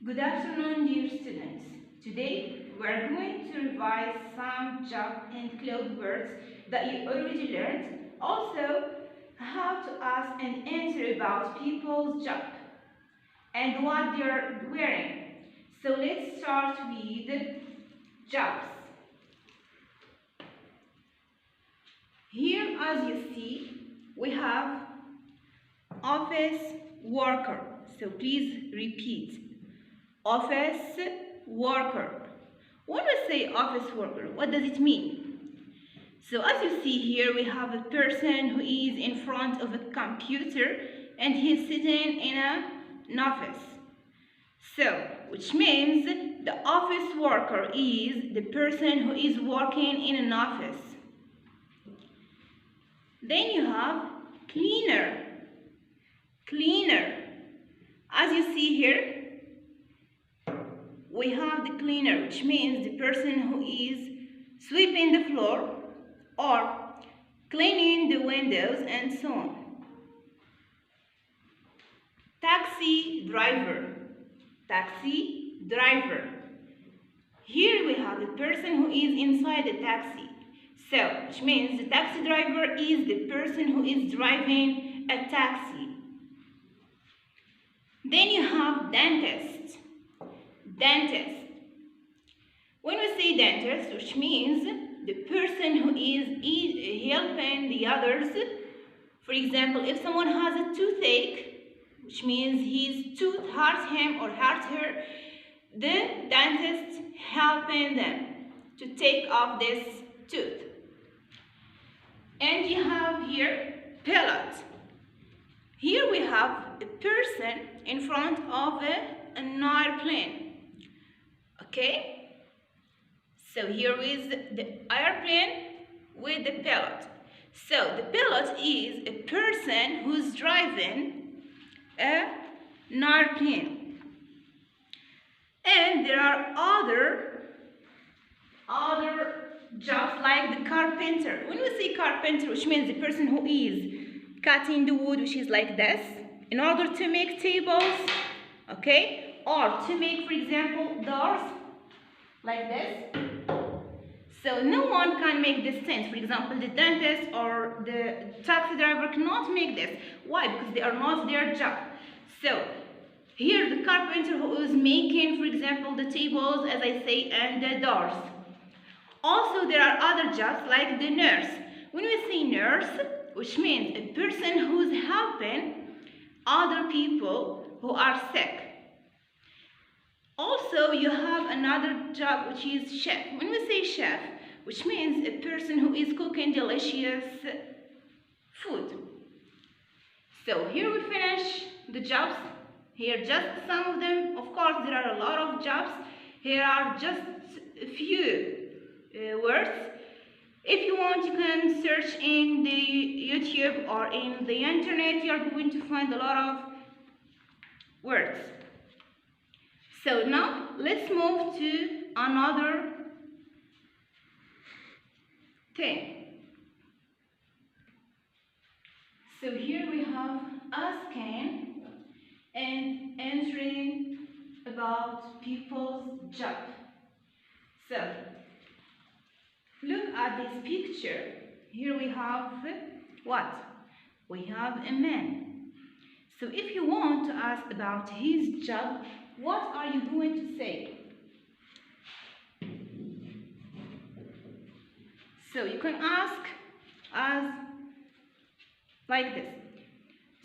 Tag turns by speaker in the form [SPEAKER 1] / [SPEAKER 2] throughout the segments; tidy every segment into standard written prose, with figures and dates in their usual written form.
[SPEAKER 1] Good afternoon, dear students. Today we are going to revise some job and cloud words that you already learned. Also, how to ask and answer about people's job and what they are wearing. So let's start with jobs. Here, as you see, we have office worker. So please repeat. Office worker. When we say office worker, what does it mean? So as you see here, we have a person who is in front of a computer and he's sitting in an office. So, which means the office worker is the person who is working in an office. Then you have cleaner. Cleaner. As you see here, we have the cleaner, which means the person who is sweeping the floor or cleaning the windows and so on. Taxi driver. Taxi driver. Here we have the person who is inside the taxi. So, which means the taxi driver is the person who is driving a taxi. Then you have dentist. Dentist. When we say dentist, which means the person who is helping the others. For example, if someone has a toothache, which means his tooth hurts him or hurts her, the dentist helping them to take off this tooth. And you have here pilot. Here we have a person in front of an airplane. Okay? So here is the airplane with the pilot. So the pilot is a person who's driving an airplane. And there are other jobs like the carpenter. When we say carpenter, which means the person who is cutting the wood, which is like this, in order to make tables, okay, or to make, for example, doors like this. So no one can make this thing. For example, the dentist or the taxi driver cannot make this. Why? Because they are not their job. So here the carpenter who is making, for example, the tables, as I say, and the doors. Also, there are other jobs like the nurse. When we say nurse, which means a person who's helping other people who are sick. Also, you have another job which is chef. When we say chef, which means a person who is cooking delicious food. So here we finish the jobs. Here just some of them. Of course, there are a lot of jobs. Here are just a few words. If you want, you can search in the YouTube or in the internet. You are going to find a lot of words. So now let's move to another thing. So here we have asking and answering about people's job. So look at this picture. Here we have what? We have a man. So if you want to ask about his job, what are you going to say? So you can ask as like this.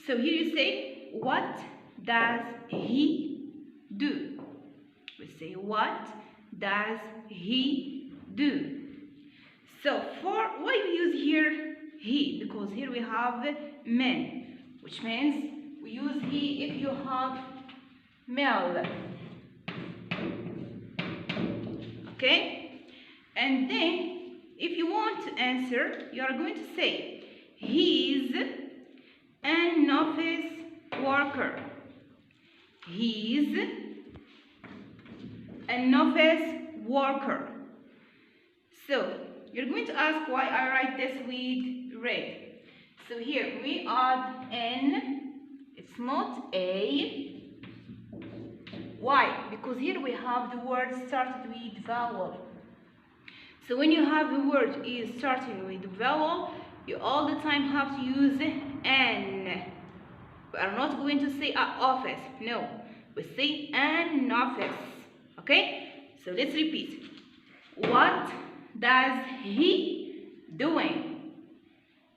[SPEAKER 1] So here you say, what does he do? We say, what does he do? So for why we use here he? Because here we have men, which means we use he if you have male. Okay? And then if you want to answer, you are going to say he's an office worker. He's an office worker. So you're going to ask why I write this with red. So here we add N. It's not A. Why? Because here we have the word started with vowel. So when you have the word is starting with vowel, you all the time have to use an. We are not going to say office. No, we say an office. Okay? So let's repeat. What does he doing?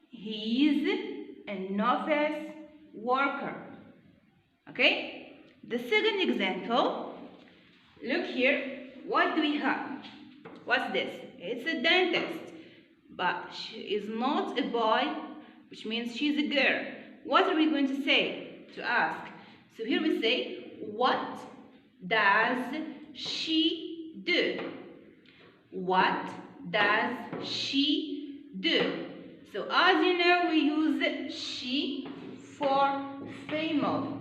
[SPEAKER 1] He is an office worker. Okay? The second example, look here. What do we have? What's this? It's a dentist. But she is not a boy, which means she's a girl. What are we going to say to ask? So here we say, what does she do? What does she do? So as you know, we use she for female.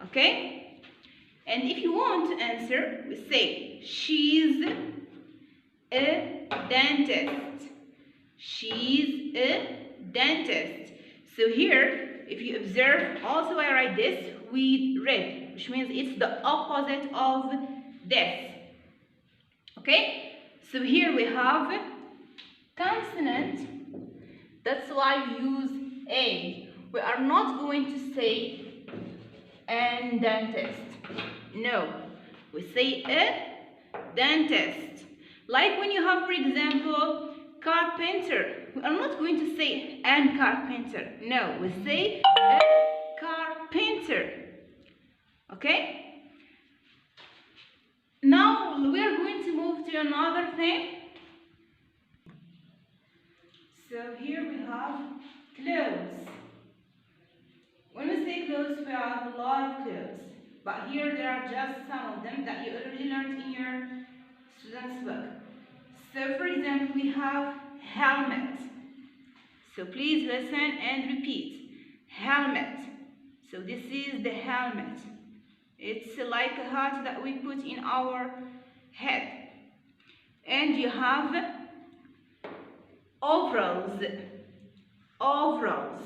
[SPEAKER 1] Okay? And if you want to answer, we say, she's a dentist. She's a dentist. So here, if you observe, also I write this with red, which means it's the opposite of this. Okay? So here we have consonant. That's why we use a. We are not going to say an dentist. No. We say a dentist. Like when you have, for example, carpenter. We are not going to say an carpenter. No, we say a carpenter. Okay? Now we are going to move to another thing. So here we have clothes. When we say clothes, we have a lot of clothes. But here there are just some of them that you already learned in your student's book. So for example, we have helmet. So please listen and repeat. Helmet. So this is the helmet. It's like a hat that we put in our head. And you have overalls. Overalls.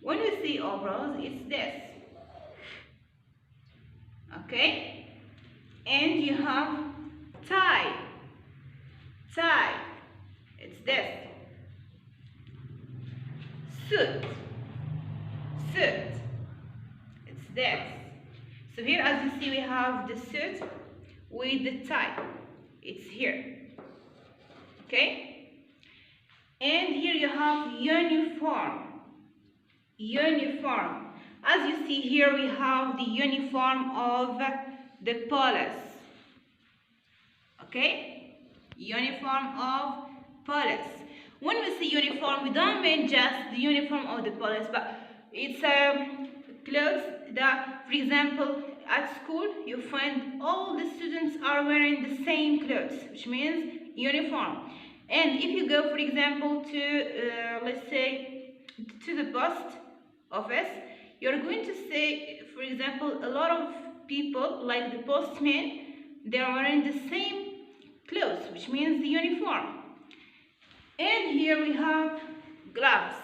[SPEAKER 1] When we say overalls, it's this. Okay? And you have tie. Tie. It's this. Suit. Suit. It's this. So here, as you see, we have the suit with the tie. It's here. Okay? And here you have uniform. Uniform. As you see here, we have the uniform of the police. Okay? Uniform of police. When we say uniform, we don't mean just the uniform of the police, but it's clothes that, for example, at school, you find all the students are wearing the same clothes, which means uniform. And if you go, for example, to, let's say, to the post office, you're going to say, for example, a lot of people, like the postmen, they are wearing the same clothes, which means the uniform. And here we have gloves.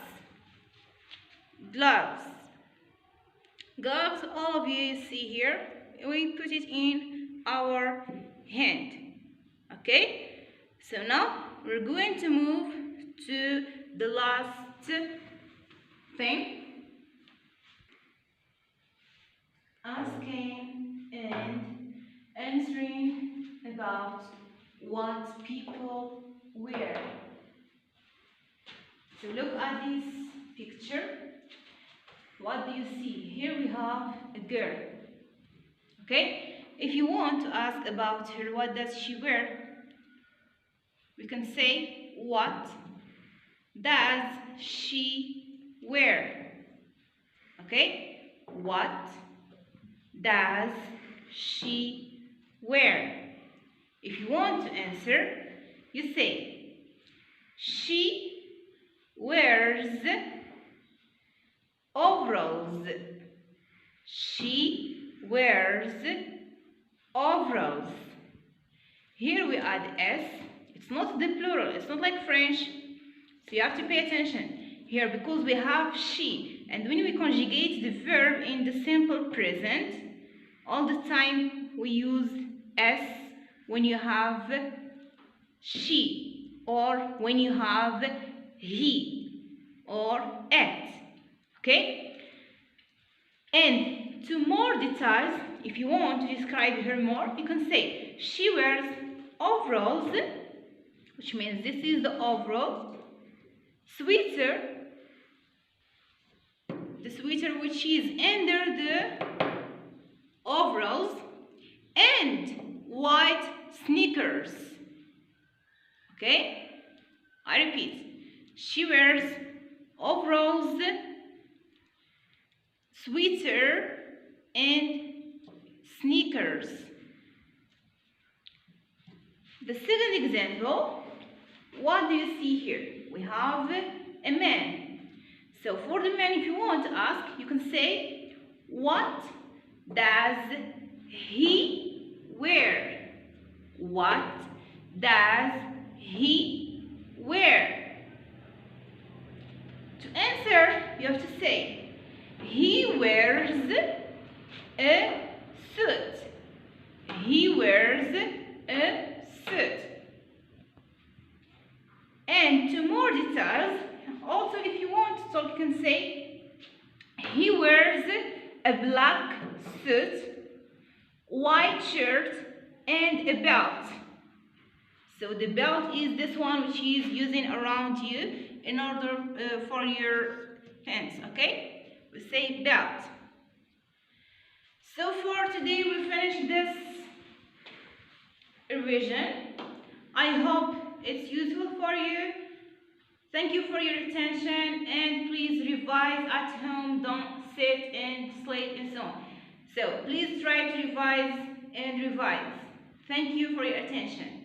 [SPEAKER 1] Gloves. Gloves, all of you see here, we put it in our hand. Okay? So now we're going to move to the last thing. Asking and answering about what people wear. So look at this picture. What do you see? Here we have a girl. Okay? If you want to ask about her, what does she wear? We can say, what does she wear? Okay? What does she wear? If you want to answer, you say, she wears overalls. She wears overalls. Here we add S. It's not the plural. It's not like French. So you have to pay attention. here because we have she, and when we conjugate the verb in the simple present, all the time we use s when you have she, or when you have he or it. Okay? And to more details, if you want to describe her more, you can say she wears overalls, which means this is the overall, sweater, the sweater which is under the overalls, and white sneakers. Okay? I repeat. She wears overalls, sweater, and sneakers. The second example, what do you see here? We have a man. So for the man, if you want to ask, you can say, what does he wear? What does he wear? To answer, you have to say, he wears a suit. He wears a suit. And to more details, also if you want to talk, you can say, he wears a black suit, white shirt, and a belt. So the belt is this one which is using around you in order for your hands, okay? We say belt. So for today we finished this revision. I hope it's useful for you. Thank you for your attention, and please revise at home. Don't sit and sleep and so on. So please try to revise and revise. Thank you for your attention.